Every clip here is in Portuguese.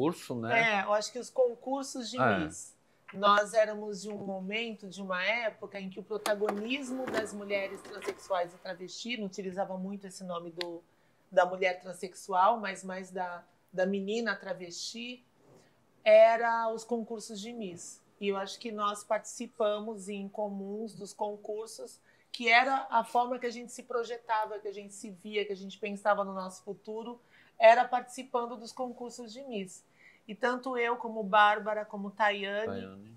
concurso, né? Eu acho que os concursos de Miss. Nós éramos de um momento, de uma época em que o protagonismo das mulheres transexuais e travesti, não utilizava muito esse nome da mulher transexual, mas mais da menina travesti, era os concursos de Miss. E eu acho que nós participamos em comuns dos concursos, que era a forma que a gente se projetava, que a gente se via, que a gente pensava no nosso futuro, era participando dos concursos de Miss. E tanto eu, como Bárbara, como Tayane,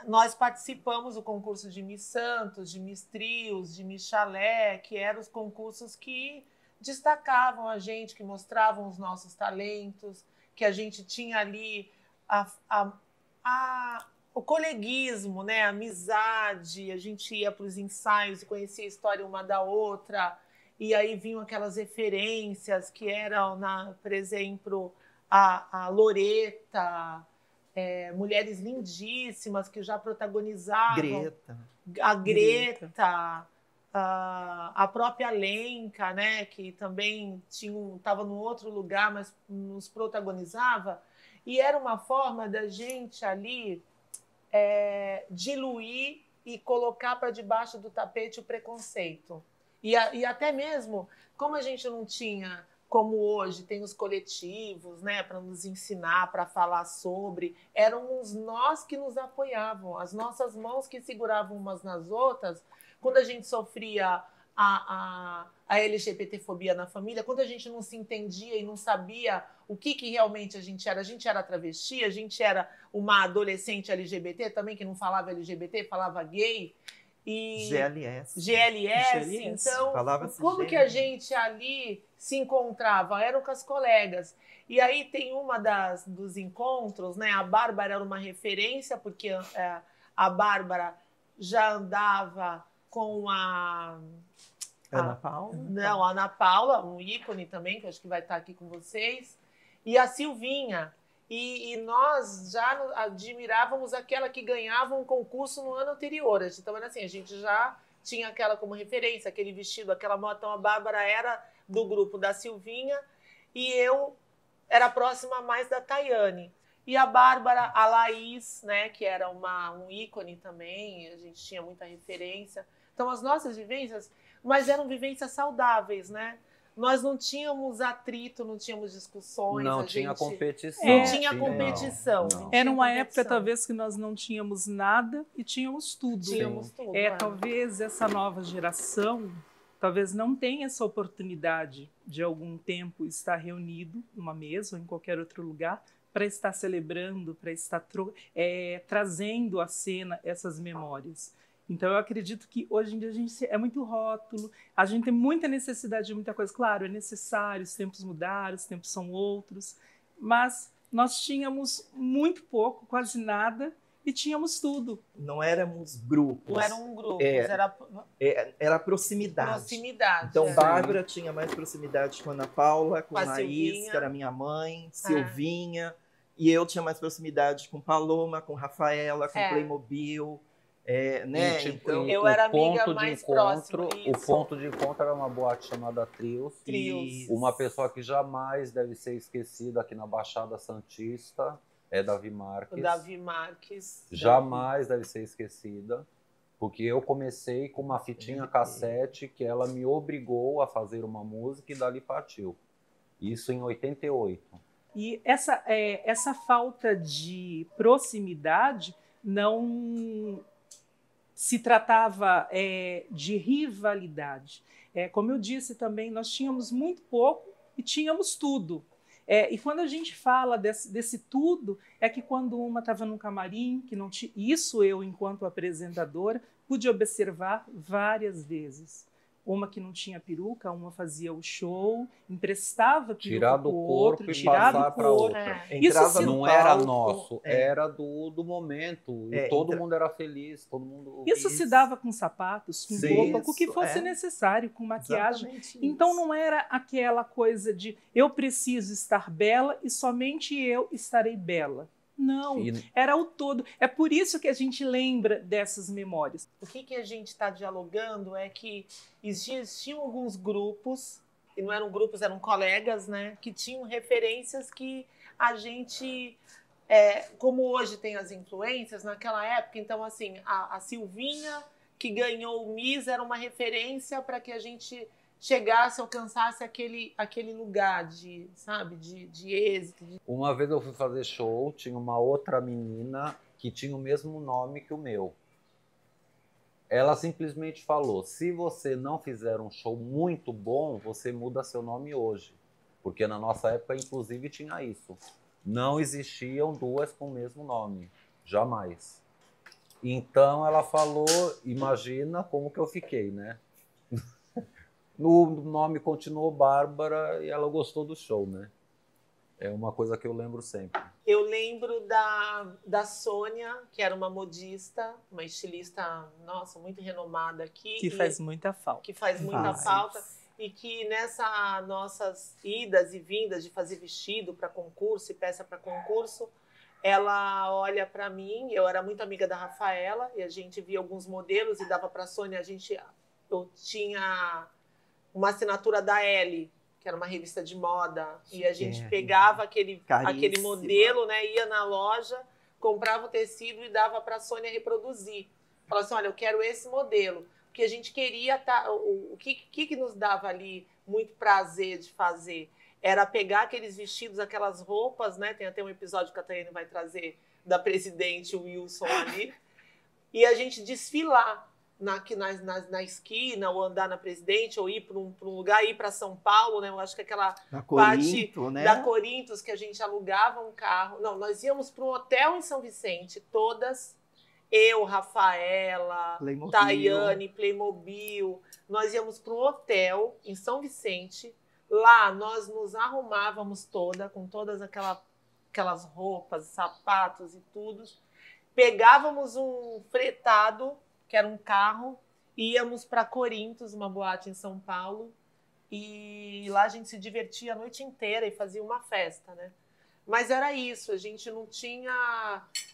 nós participamos do concurso de Miss Santos, de Miss Trios, de Miss Chalé, que eram os concursos que destacavam a gente, que mostravam os nossos talentos, que a gente tinha ali o coleguismo, né? A amizade, a gente ia para os ensaios e conhecia a história uma da outra, e aí vinham aquelas referências que eram, por exemplo, a Loreta, mulheres lindíssimas que já protagonizavam. A Greta, a própria Lenka, né, que também estava num outro lugar, mas nos protagonizava. E era uma forma da gente ali diluir e colocar para debaixo do tapete o preconceito. E até mesmo, como a gente não tinha, como hoje, tem os coletivos, né, para nos ensinar, para falar sobre, éramos nós que nos apoiavam, as nossas mãos que seguravam umas nas outras, quando a gente sofria a LGBTfobia na família, quando a gente não se entendia e não sabia o que realmente a gente era travesti, a gente era uma adolescente LGBT também, que não falava LGBT, falava gay, e GLS. Então, como que a gente ali se encontrava? Eram com as colegas. E aí tem uma dos encontros, né? A Bárbara era uma referência, porque a Bárbara já andava com a Ana Paula? Não, a Ana Paula, um ícone também, que eu acho que vai estar aqui com vocês, e a Silvinha. E nós já admirávamos aquela que ganhava um concurso no ano anterior. Então, assim, a gente já tinha aquela como referência, aquele vestido, aquela moda. Então, a Bárbara era do grupo da Silvinha e eu era próxima mais da Tayane. E a Bárbara, a Laís, né, que era um ícone também, a gente tinha muita referência. Então, as nossas vivências, mas eram vivências saudáveis, né? Nós não tínhamos atrito, não tínhamos discussões. Não tinha competição. Não tinha competição. Não. Era uma época, talvez, que nós não tínhamos nada e tínhamos tudo. Tínhamos tudo. Talvez essa nova geração talvez não tenha essa oportunidade de algum tempo estar reunido numa mesa ou em qualquer outro lugar para estar celebrando, para estar trazendo à cena essas memórias. Então, eu acredito que hoje em dia a gente é muito rótulo, a gente tem muita necessidade de muita coisa. Claro, é necessário, os tempos mudaram, os tempos são outros, mas nós tínhamos muito pouco, quase nada, e tínhamos tudo. Não éramos grupos. Não eram grupos, era proximidade. Proximidade. Então, Bárbara tinha mais proximidade com a Ana Paula, com a Laís, Silvinha, que era minha mãe, Silvinha, e eu tinha mais proximidade com Paloma, com Rafaela, com Playmobil. Né? Então, eu era amiga mais próxima. O ponto de encontro era uma boate chamada Trios. Uma pessoa que jamais deve ser esquecida aqui na Baixada Santista é Davi Marques. O Davi Marques. Jamais deve ser esquecida, porque eu comecei com uma fitinha cassete que ela me obrigou a fazer uma música e dali partiu. Isso em 88. E essa falta de proximidade não se tratava de rivalidade. Como eu disse também, nós tínhamos muito pouco e tínhamos tudo. E quando a gente fala desse tudo, é que quando uma estava num camarim, que não tinha, isso eu, enquanto apresentadora, pude observar várias vezes. Uma que não tinha peruca, uma fazia o show, emprestava peruca tirar do corpo e passar para outra. Isso não era nosso, era do momento. E todo mundo era feliz, todo mundo... Isso se dava com sapatos, com roupa, com o que fosse necessário, com maquiagem. Então não era aquela coisa de eu preciso estar bela e somente eu estarei bela. Não, era o todo. É por isso que a gente lembra dessas memórias. O que a gente está dialogando é que existiam alguns grupos, e não eram grupos, eram colegas, né, que tinham referências que a gente, como hoje tem as influências, naquela época, então assim, a Silvinha que ganhou o Miss era uma referência para que a gente chegasse, alcançasse aquele lugar de, sabe, de êxito. Uma vez eu fui fazer show, tinha uma outra menina que tinha o mesmo nome que o meu. Ela simplesmente falou, se você não fizer um show muito bom, você muda seu nome hoje. Porque na nossa época, inclusive, tinha isso. Não existiam duas com o mesmo nome. Jamais. Então ela falou, imagina como que eu fiquei, né? O nome continuou Bárbara e ela gostou do show, né? É uma coisa que eu lembro sempre. Eu lembro da Sônia, que era uma modista, uma estilista, nossa, muito renomada aqui. Que faz muita falta. Que faz muita falta. E que nessas nossas idas e vindas de fazer vestido para concurso e peça para concurso, ela olha para mim, eu era muito amiga da Rafaela, e a gente via alguns modelos e dava para a Sônia, eu tinha uma assinatura da Elle, que era uma revista de moda, e a gente pegava aquele modelo, né, ia na loja, comprava o tecido e dava para a Sônia reproduzir. Falava assim, olha, eu quero esse modelo, porque a gente queria o que nos dava ali muito prazer de fazer era pegar aqueles vestidos, aquelas roupas, né? Tem até um episódio que a Tayane vai trazer da presidente Wilson ali, e a gente desfilar na esquina, ou andar na Presidente, ou ir para um lugar, ir para São Paulo, né? Eu acho que aquela parte da Corinthos, que a gente alugava um carro. Não, nós íamos para um hotel em São Vicente, todas, eu, Rafaela, Playmobil. Tayane, Playmobil, nós íamos para um hotel em São Vicente, lá nós nos arrumávamos com todas aquelas roupas, sapatos e tudo, pegávamos um fretado, que era um carro, íamos para Corinthos, uma boate em São Paulo, e lá a gente se divertia a noite inteira e fazia uma festa, né? Mas era isso, a gente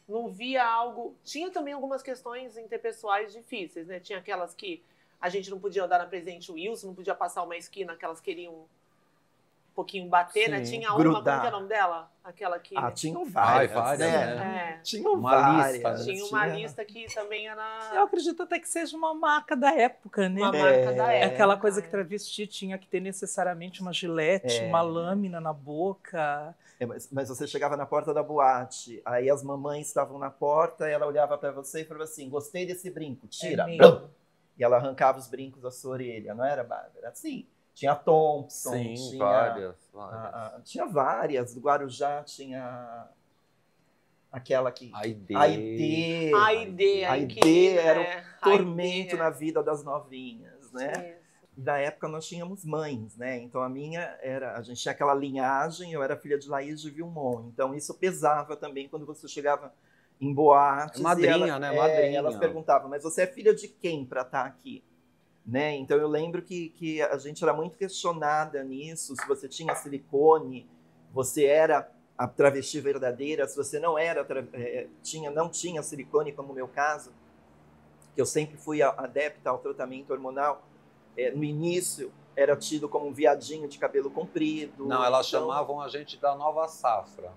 não via algo... Tinha também algumas questões interpessoais difíceis, né? Tinha aquelas que a gente não podia andar na Presidente Wilson, não podia passar uma esquina, que elas queriam um pouquinho bater, né? Tinha uma, como que é o nome dela? Aquela que... tinham várias, né? Tinham uma várias. Lista, né? Tinha uma lista que também era... Eu acredito até que seja uma marca da época, né? Uma marca da época. Aquela coisa que travesti tinha que ter necessariamente uma gilete, uma lâmina na boca. Mas você chegava na porta da boate, aí as mamães estavam na porta, e ela olhava para você e falava assim, gostei desse brinco, tira. E ela arrancava os brincos da sua orelha, não era, Bárbara? Assim, tinha Thompson, sim, tinha várias. Tinha várias, do Guarujá tinha aquela que... Aide era o tormento na vida das novinhas, né? E na época nós tínhamos mães, né? Então a gente tinha aquela linhagem, eu era filha de Laís de Vilmont, então isso pesava também quando você chegava em boates. Madrinha, né? Madrinha. Elas perguntavam, mas você é filha de quem para estar aqui? Né? Então eu lembro que a gente era muito questionada nisso, se você tinha silicone, você era a travesti verdadeira, se você não era, não tinha silicone, como no meu caso, que eu sempre fui adepta ao tratamento hormonal, no início era tido como um viadinho de cabelo comprido. Não, elas chamavam a gente da nova safra.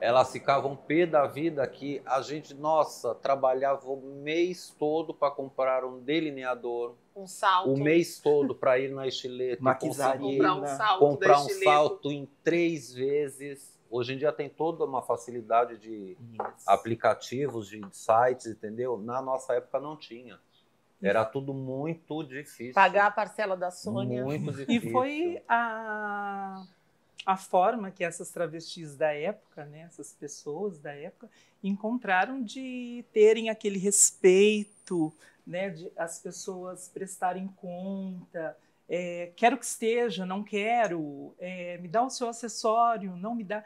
Elas ficavam pé da vida que a gente, nossa, trabalhava o mês todo para comprar um delineador, um salto, o mês todo para ir na estilete, comprar um salto em 3 vezes. Hoje em dia tem toda uma facilidade de aplicativos, de sites, entendeu? Na nossa época não tinha. Era tudo muito difícil. Pagar a parcela da Sônia. Muito difícil. E foi a forma que essas travestis da época, né, essas pessoas da época, encontraram de terem aquele respeito, né, de as pessoas prestarem conta. Quero que esteja, não quero. Me dá o seu acessório, não me dá.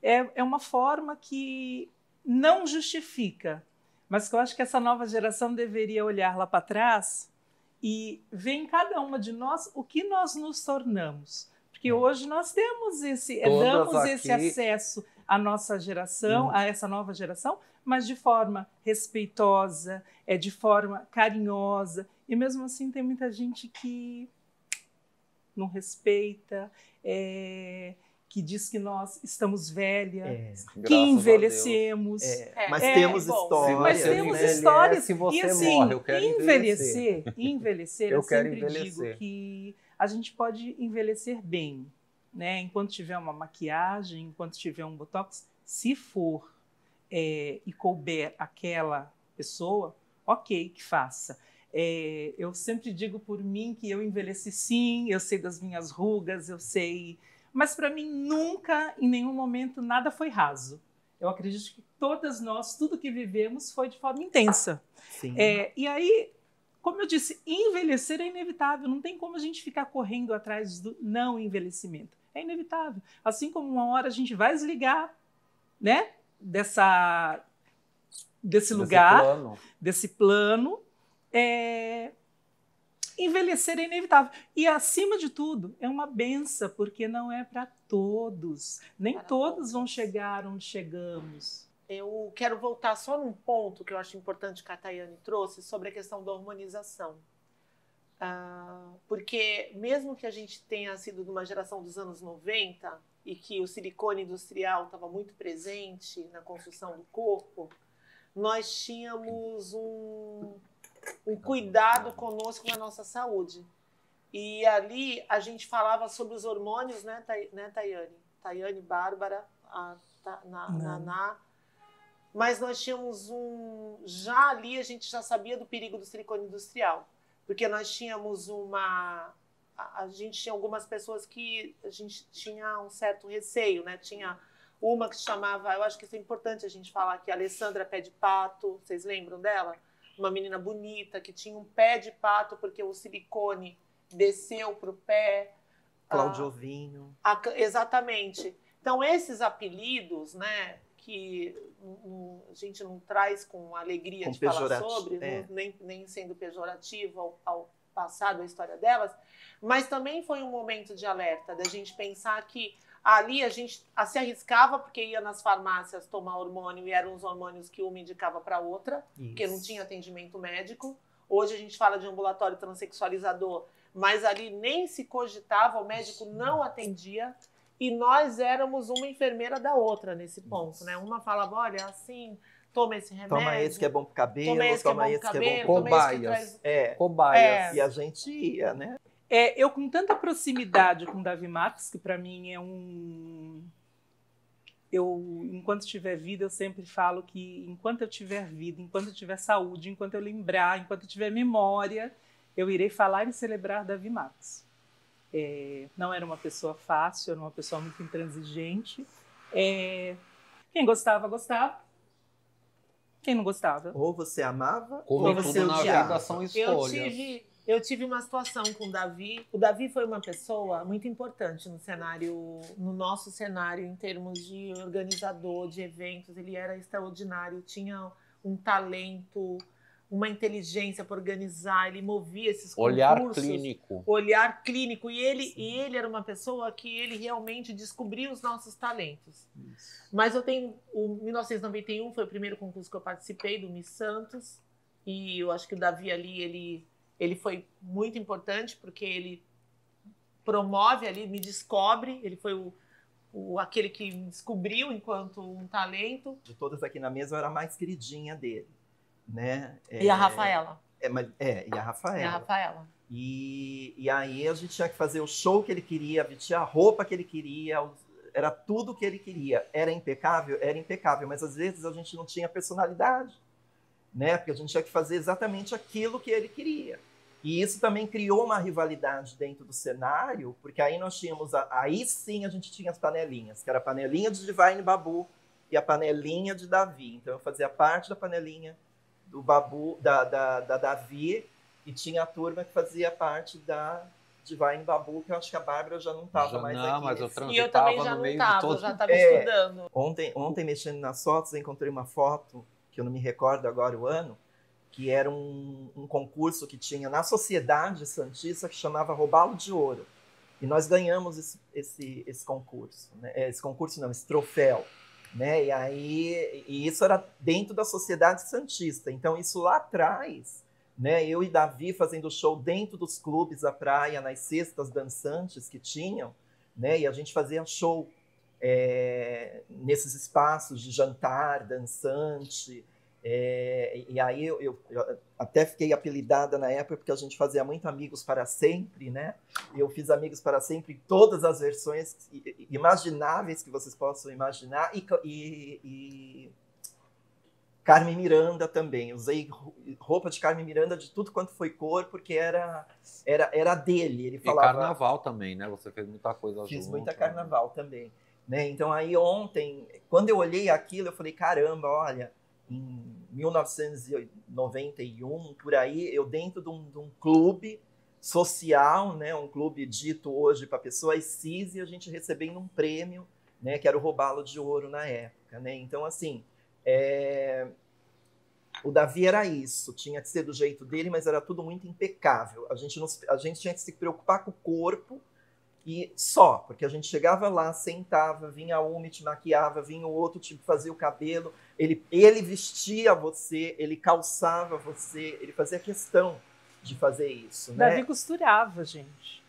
É uma forma que não justifica, mas que eu acho que essa nova geração deveria olhar lá para trás e ver em cada uma de nós o que nós nos tornamos. Porque hoje nós temos damos esse acesso à nossa geração, a essa nova geração, mas de forma respeitosa, de forma carinhosa. E mesmo assim tem muita gente que não respeita, que diz que nós estamos velhas, que Graças a envelhecemos. Mas É, temos bom. histórias. Mas temos envelhece, histórias. você E assim, morre, eu quero envelhecer, Eu eu quero sempre envelhecer. digo que a gente pode envelhecer bem, né? Enquanto tiver uma maquiagem, enquanto tiver um botox, se for e couber aquela pessoa, ok, que faça. Eu sempre digo por mim que eu envelheci sim, eu sei das minhas rugas, eu sei, mas para mim nunca, em nenhum momento, nada foi raso. Eu acredito que todas nós, tudo que vivemos foi de forma intensa. Sim. E aí, como eu disse, envelhecer é inevitável, não tem como a gente ficar correndo atrás do não envelhecimento. É inevitável. Assim como uma hora a gente vai desligar, né, desse lugar, desse plano, envelhecer é inevitável. E, acima de tudo, é uma benção, porque não é para todos. Nem todos vão chegar onde chegamos. Eu quero voltar só num ponto que eu acho importante que a Tayane trouxe sobre a questão da hormonização. Porque mesmo que a gente tenha sido de uma geração dos anos 90 e que o silicone industrial estava muito presente na construção do corpo, nós tínhamos um cuidado conosco na nossa saúde. E ali a gente falava sobre os hormônios, né, Tayane? Tayane, Bárbara, a Naná. Mas nós tínhamos já ali a gente já sabia do perigo do silicone industrial. Porque nós tínhamos a gente tinha algumas pessoas que a gente tinha um certo receio, né? Tinha uma que se chamava, eu acho que isso é importante a gente falar aqui, Alessandra Pé de Pato, vocês lembram dela? Uma menina bonita que tinha um pé de pato porque o silicone desceu para o pé. Cláudio Ovinho. Exatamente. Então, esses apelidos, né, que a gente não traz com alegria de falar sobre, nem sendo pejorativo ao passado, à história delas, mas também foi um momento de alerta, da gente pensar que ali a gente se arriscava porque ia nas farmácias tomar hormônio e eram os hormônios que uma indicava para outra, porque não tinha atendimento médico. Hoje a gente fala de ambulatório transexualizador, mas ali nem se cogitava, o médico não atendia e nós éramos uma enfermeira da outra nesse ponto, né? Uma falava, olha, assim, toma esse remédio. Toma esse que é bom pro cabelo, toma esse que é bom pro cabelo. Cobaias. Cobaias. E a gente ia, né? Eu com tanta proximidade com o Davi Marques, que para mim é enquanto tiver vida, eu sempre falo que enquanto eu tiver vida, enquanto eu tiver saúde, enquanto eu lembrar, enquanto eu tiver memória, eu irei falar e celebrar Davi Marques. Não era uma pessoa fácil, era uma pessoa muito intransigente. Quem gostava, gostava. Quem não gostava. Ou você amava, como ou você tudo odiava. Na vida são escolhas. Eu tive uma situação com o Davi. O Davi foi uma pessoa muito importante no nosso cenário, em termos de organizador de eventos. Ele era extraordinário, tinha um talento, uma inteligência para organizar, ele movia esses concursos. Olhar clínico. E ele era uma pessoa que ele realmente descobriu os nossos talentos. Isso. Mas o 1991 foi o primeiro concurso que eu participei, do Miss Santos, e eu acho que o Davi ali, ele foi muito importante, porque ele promove ali, me descobre, ele foi aquele que me descobriu enquanto um talento. De todas aqui na mesa, eu era a mais queridinha dele. Né? E a Rafaela. E a Rafaela. E aí a gente tinha que fazer o show que ele queria, vestir a roupa que ele queria, era tudo que ele queria. Era impecável? Era impecável, mas às vezes a gente não tinha personalidade, né? Porque a gente tinha que fazer exatamente aquilo que ele queria. E isso também criou uma rivalidade dentro do cenário, porque aí nós tínhamos, aí sim a gente tinha as panelinhas, que era a panelinha de Divine Babu e a panelinha de Davi. Então eu fazia parte da panelinha do Babu, da Davi, e tinha a turma que fazia parte da Divine Babu, que eu acho que a Bárbara já não estava mais aqui. Mas eu transitava. E eu também já não estava, eu já estava estudando. Ontem, mexendo nas fotos, eu encontrei uma foto, que eu não me recordo agora o ano, que era um concurso que tinha na Sociedade Santista, que chamava Robalo de Ouro. E nós ganhamos esse concurso. Né? Esse troféu. Né? E isso era dentro da Sociedade Santista. Então, isso lá atrás, né? Eu e Davi fazendo show dentro dos clubes da praia, nas cestas dançantes que tinham, né? E a gente fazia show nesses espaços de jantar dançante. E aí eu até fiquei apelidada na época porque a gente fazia muito Amigos para Sempre, né? E eu fiz Amigos para Sempre em todas as versões imagináveis que vocês possam imaginar, e Carmen Miranda também. Usei roupa de Carmen Miranda de tudo quanto foi cor, porque era dele. Ele falava. E carnaval também, né? Você fez muita coisa Fiz junto, muita carnaval também. Né? Então aí ontem, quando eu olhei aquilo, eu falei, caramba, olha, em 1991, por aí, eu dentro de um clube social, né? Um clube dito hoje para pessoas cis, e a gente recebendo um prêmio, né? Que era o Robalo de Ouro na época. Né? Então, assim, o Davi era isso, tinha que ser do jeito dele, mas era tudo muito impecável. A gente tinha que se preocupar com o corpo, e só, porque a gente chegava lá, sentava, vinha uma e te maquiava, vinha o outro te fazia o cabelo, ele vestia você, ele calçava você, ele fazia questão de fazer isso. Né? Davi costurava, gente.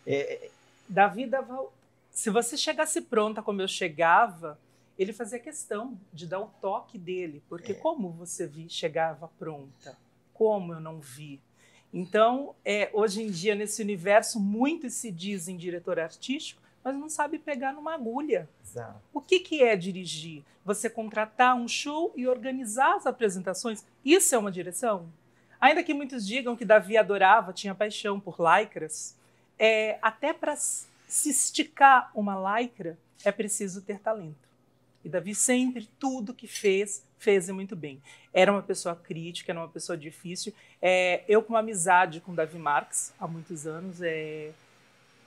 Davi dava... Se você chegasse pronta como eu chegava, ele fazia questão de dar o toque dele, porque como você chegava pronta? Como eu não vi? Então, hoje em dia, nesse universo, muitos se dizem diretor artístico, mas não sabe pegar numa agulha. Exato. O que é dirigir? Você contratar um show e organizar as apresentações? Isso é uma direção? Ainda que muitos digam que Davi adorava, tinha paixão por lycras, até para se esticar uma lycra é preciso ter talento. E Davi sempre, tudo que fez e muito bem. Era uma pessoa crítica, era uma pessoa difícil. Eu, com uma amizade com Davi Marques, há muitos anos,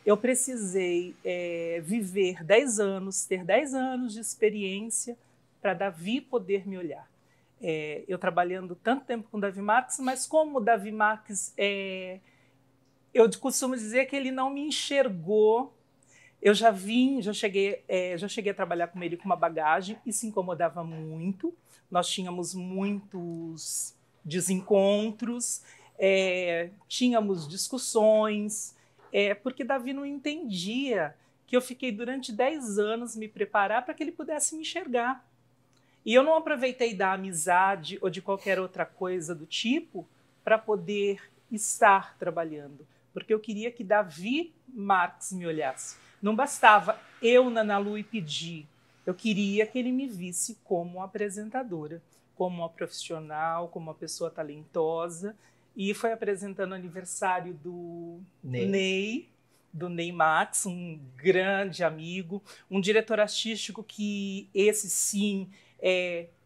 eu precisei viver 10 anos, ter 10 anos de experiência para Davi poder me olhar. Eu trabalhando tanto tempo com Davi Marques, mas como Davi Marques, eu costumo dizer que ele não me enxergou. Eu já cheguei a trabalhar com ele com uma bagagem e se incomodava muito. Nós tínhamos muitos desencontros, tínhamos discussões, porque Davi não entendia que eu fiquei durante 10 anos me preparar para que ele pudesse me enxergar. E eu não aproveitei da amizade ou de qualquer outra coisa do tipo para poder estar trabalhando, porque eu queria que Davi Marques me olhasse. Não bastava eu, Nana Lu, pedir. Eu queria que ele me visse como uma apresentadora, como uma profissional, como uma pessoa talentosa. E foi apresentando o aniversário do Ney Max, um grande amigo, um diretor artístico que esse sim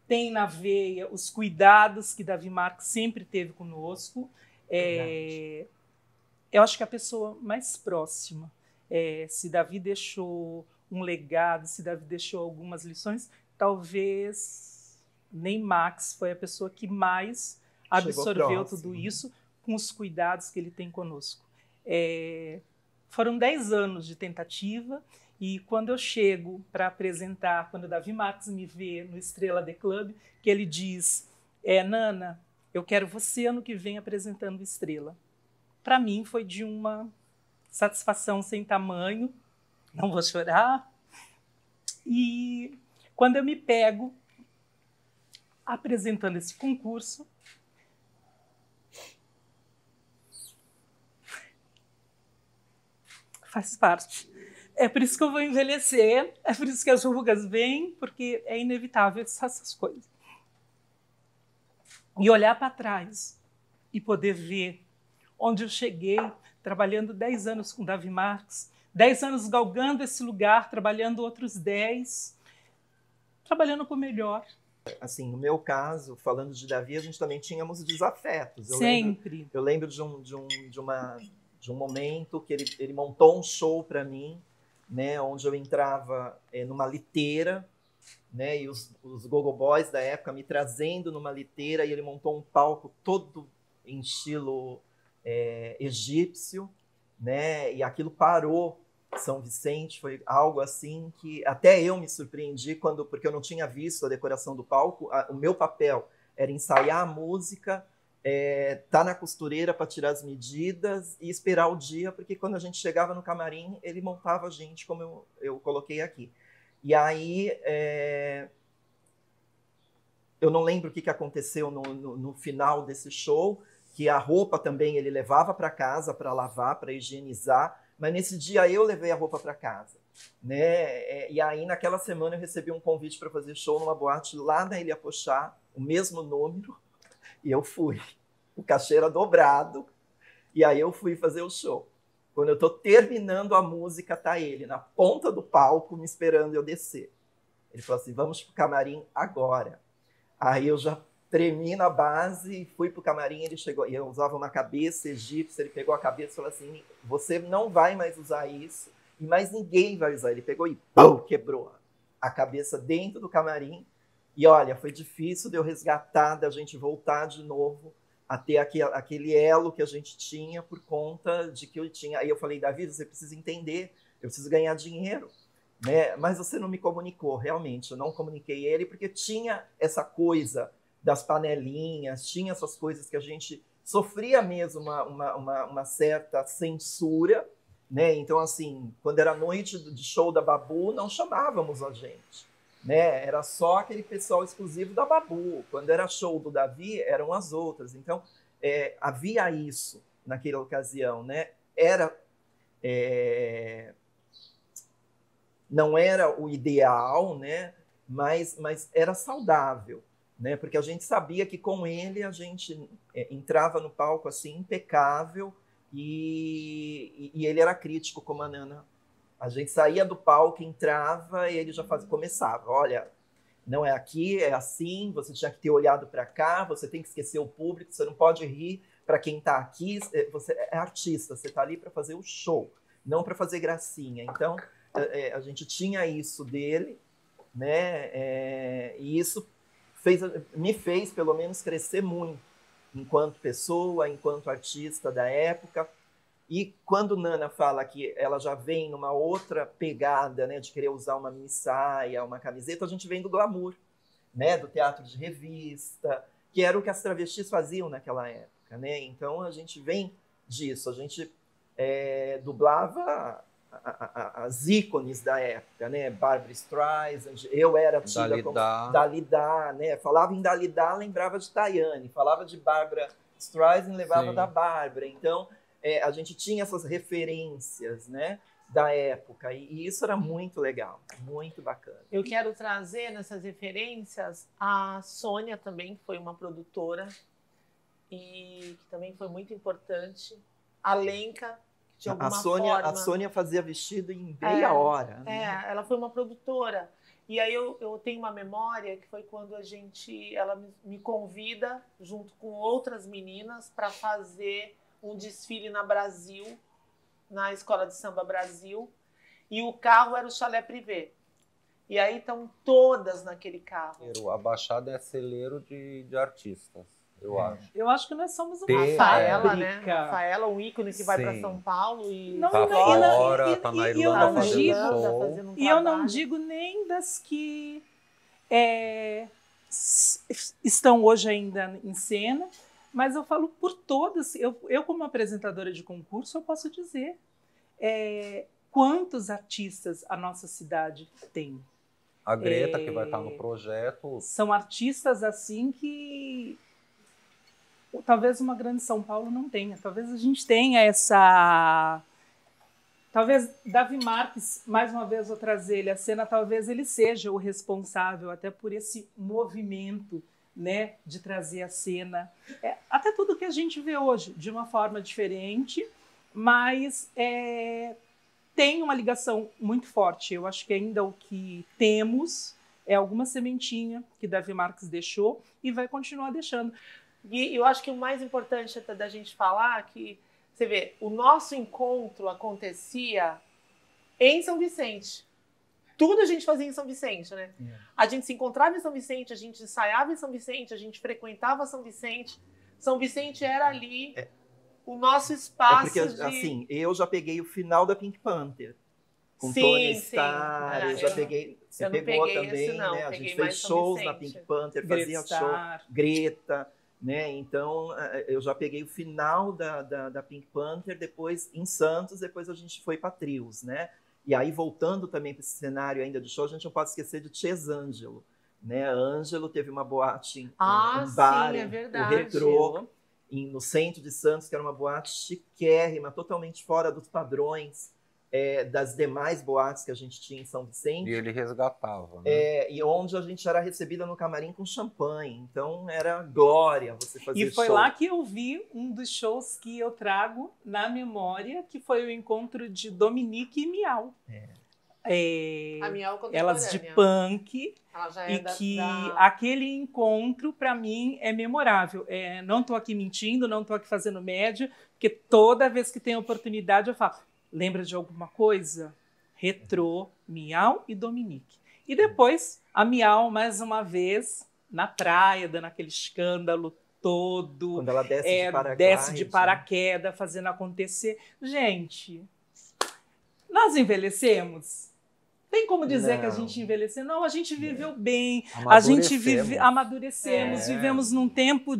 tem na veia os cuidados que Davi Marques sempre teve conosco. Eu acho que a pessoa mais próxima, se Davi deixou um legado, se Davi deixou algumas lições, talvez Ney Max foi a pessoa que mais absorveu tudo isso com os cuidados que ele tem conosco. Foram 10 anos de tentativa, e quando eu chego para apresentar, quando o Davi Max me vê no Estrela The Club, que ele diz, Nana, eu quero você ano que vem apresentando Estrela. Para mim foi de uma satisfação sem tamanho, não vou chorar. E quando eu me pego apresentando esse concurso, faz parte. É por isso que eu vou envelhecer, é por isso que as rugas vêm, porque é inevitável essas coisas. E olhar para trás e poder ver onde eu cheguei, trabalhando 10 anos com Davi Marques, 10 anos galgando esse lugar, trabalhando outros 10, trabalhando por melhor. Assim, no meu caso, falando de Davi, a gente também tínhamos desafetos. Sempre. Eu lembro de um momento que ele montou um show para mim, né, onde eu entrava numa liteira, né, e os Go-Go Boys da época me trazendo numa liteira, e ele montou um palco todo em estilo egípcio, né, e aquilo parou São Vicente. Foi algo assim que até eu me surpreendi, porque eu não tinha visto a decoração do palco. O meu papel era ensaiar a música, tá na costureira para tirar as medidas e esperar o dia, porque quando a gente chegava no camarim, ele montava a gente como eu coloquei aqui. E aí, eu não lembro o que aconteceu no final desse show, que a roupa também ele levava para casa para lavar, para higienizar, mas nesse dia eu levei a roupa para casa, né? E aí naquela semana eu recebi um convite para fazer show numa boate lá na Ilha Pochá, o mesmo número, e eu fui. O cachê era dobrado, e aí eu fui fazer o show. Quando eu estou terminando a música, tá ele na ponta do palco me esperando eu descer. Ele falou assim, vamos pro camarim agora. Aí eu já tremi na base, fui pro camarim, ele chegou, e eu usava uma cabeça egípcia, ele pegou a cabeça e falou assim, você não vai mais usar isso, e mais ninguém vai usar. Ele pegou e pum, quebrou a cabeça dentro do camarim, e olha, foi difícil de eu resgatar, da gente voltar de novo a ter aquele elo que a gente tinha por conta de que eu tinha. Aí eu falei, Davi, você precisa entender, eu preciso ganhar dinheiro, né? Mas você não me comunicou, realmente, eu não comuniquei ele, porque tinha essa coisa das panelinhas, tinha essas coisas que a gente sofria mesmo uma certa censura, né? Então, assim, quando era noite de show da Babu, não chamávamos a gente, né? Era só aquele pessoal exclusivo da Babu. Quando era show do Davi, eram as outras. Então, havia isso naquela ocasião, né? Não era o ideal, né? Mas era saudável, né? Porque a gente sabia que com ele a gente entrava no palco assim impecável e ele era crítico, como a Nana. A gente saía do palco, entrava e ele já começava. Olha, não é aqui, é assim, você tinha que ter olhado para cá, você tem que esquecer o público, você não pode rir para quem está aqui. Você é artista, você está ali para fazer o show, não para fazer gracinha. Então, a gente tinha isso dele, né? E isso me fez, pelo menos, crescer muito enquanto pessoa, enquanto artista da época. E quando Nana fala que ela já vem numa outra pegada, né, de querer usar uma mini saia, uma camiseta, a gente vem do glamour, né, do teatro de revista, que era o que as travestis faziam naquela época, né? Então a gente vem disso, a gente dublava as ícones da época, né? Barbra Streisand, eu era tida Dalida. como Dalida, né? Falava em Dalida, lembrava de Tayane, falava de Barbra Streisand, lembrava da Bárbara. Então a gente tinha essas referências, né, da época, e isso era muito legal, muito bacana. Eu quero trazer nessas referências a Sônia também, que foi uma produtora e que também foi muito importante, a Lenca, de alguma forma. A Sônia fazia vestido em meia hora. Né? Ela foi uma produtora. E aí eu tenho uma memória que foi quando ela me convida, junto com outras meninas, para fazer um desfile na Brasil, na Escola de Samba Brasil, e o carro era o Chalé Privé. E aí estão todas naquele carro. A Baixada é celeiro de artistas, eu acho. Eu acho que nós somos uma Rafaela, né? fábrica. Rafaela, um ícone que vai para São Paulo e tá fora, tá na Irlanda fazendo um e eu não digo nem das que estão hoje ainda em cena, mas eu falo por todas. Eu como apresentadora de concurso, eu posso dizer quantos artistas a nossa cidade tem. A Greta, que vai estar no projeto. São artistas assim que talvez uma grande São Paulo não tenha. Talvez a gente tenha essa... Talvez Davi Marques, mais uma vez vou trazer ele à cena, talvez ele seja o responsável até por esse movimento, né, de trazer a cena, até tudo que a gente vê hoje, de uma forma diferente, mas tem uma ligação muito forte. Eu acho que ainda o que temos é alguma sementinha que Davi Marques deixou e vai continuar deixando. E eu acho que o mais importante até da gente falar é que, você vê, o nosso encontro acontecia em São Vicente. Tudo a gente fazia em São Vicente, né? A gente se encontrava em São Vicente, a gente ensaiava em São Vicente, a gente frequentava São Vicente. São Vicente era ali o nosso espaço. Porque, assim, eu já peguei o final da Pink Panther. Com Tony Starr, eu já peguei... Você pegou também, né? A gente fez shows na Pink Panther, fazia show. Greta, né? Então, eu já peguei o final da Pink Panther, depois em Santos, depois a gente foi para Trios, né? E aí, voltando também para esse cenário ainda do show, a gente não pode esquecer de Cesângelo. Né? Ângelo teve uma boate, um bar, sim, é o verdade. Retrô, no centro de Santos, que era uma boate chiquérrima, totalmente fora dos padrões das demais boates que a gente tinha em São Vicente. E ele resgatava. Né? E onde a gente era recebida no camarim com champanhe. Então era glória você fazer show. E foi lá que eu vi um dos shows que eu trago na memória, que foi o encontro de Dominique e Miau. A Miau contemporânea. Elas de punk. Ela já E que aquele encontro, para mim, é memorável. Não estou aqui mentindo, não estou aqui fazendo média, porque toda vez que tem oportunidade eu falo, lembra de alguma coisa? Retrô, Miau e Dominique. E depois, a Miau, mais uma vez, na praia, dando aquele escândalo todo. Quando ela desce de paraquedas, fazendo acontecer. Gente, nós envelhecemos? Tem como dizer que a gente envelheceu? Não, a gente viveu bem, a gente amadurecemos, vivemos num tempo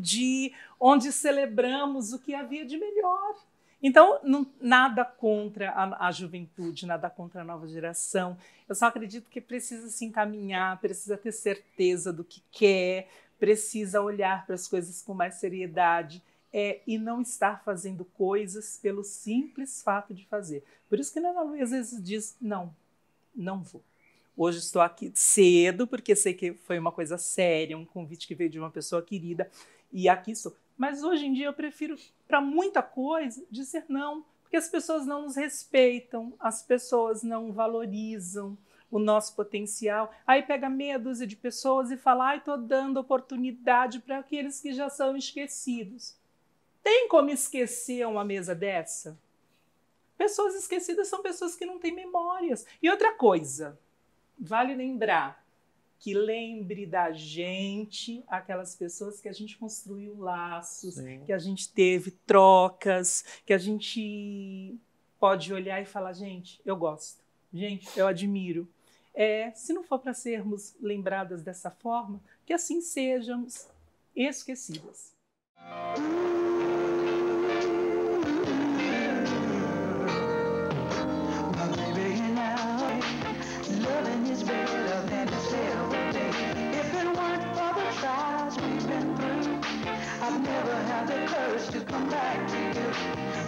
onde celebramos o que havia de melhor. Então, nada contra a juventude, nada contra a nova geração. Eu só acredito que precisa se encaminhar, precisa ter certeza do que quer, precisa olhar para as coisas com mais seriedade e não estar fazendo coisas pelo simples fato de fazer. Por isso que a Ana Luísa às vezes diz, não vou. Hoje estou aqui cedo, porque sei que foi uma coisa séria, um convite que veio de uma pessoa querida, e aqui estou. Mas hoje em dia eu prefiro, para muita coisa, dizer não, porque as pessoas não nos respeitam, as pessoas não valorizam o nosso potencial. Aí pega meia dúzia de pessoas e fala, estou dando oportunidade para aqueles que já são esquecidos. Tem como esquecer uma mesa dessa? Pessoas esquecidas são pessoas que não têm memórias. E outra coisa, vale lembrar que lembre da gente aquelas pessoas que a gente construiu laços, sim, que a gente teve trocas, que a gente pode olhar e falar, gente, eu gosto, gente, eu admiro. Se não for para sermos lembradas dessa forma, que assim sejamos esquecidas. I've never had the courage to come back to you.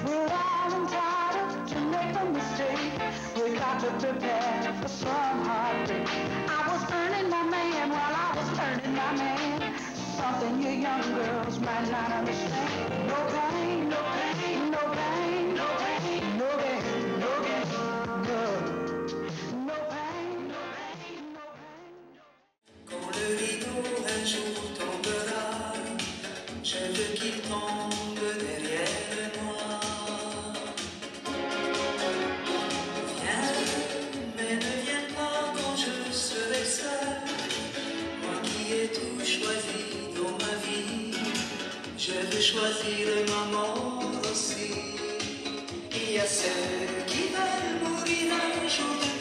But I'm entitled to make a mistake. We got to prepare for some heartbreak. I was earning my man while I was learning my man. Something you young girls might not understand. No pain, no pain, no pain, no pain, no gain, no gain, no pain, no pain, no pain. Quand le rideau un jour tombera, je veux qu'il tombe derrière moi. Viens, mais ne viens pas quand je serai seul. Moi qui ai tout choisi dans ma vie, je veux choisir ma mort aussi. Il y a ceux qui veulent mourir un jour.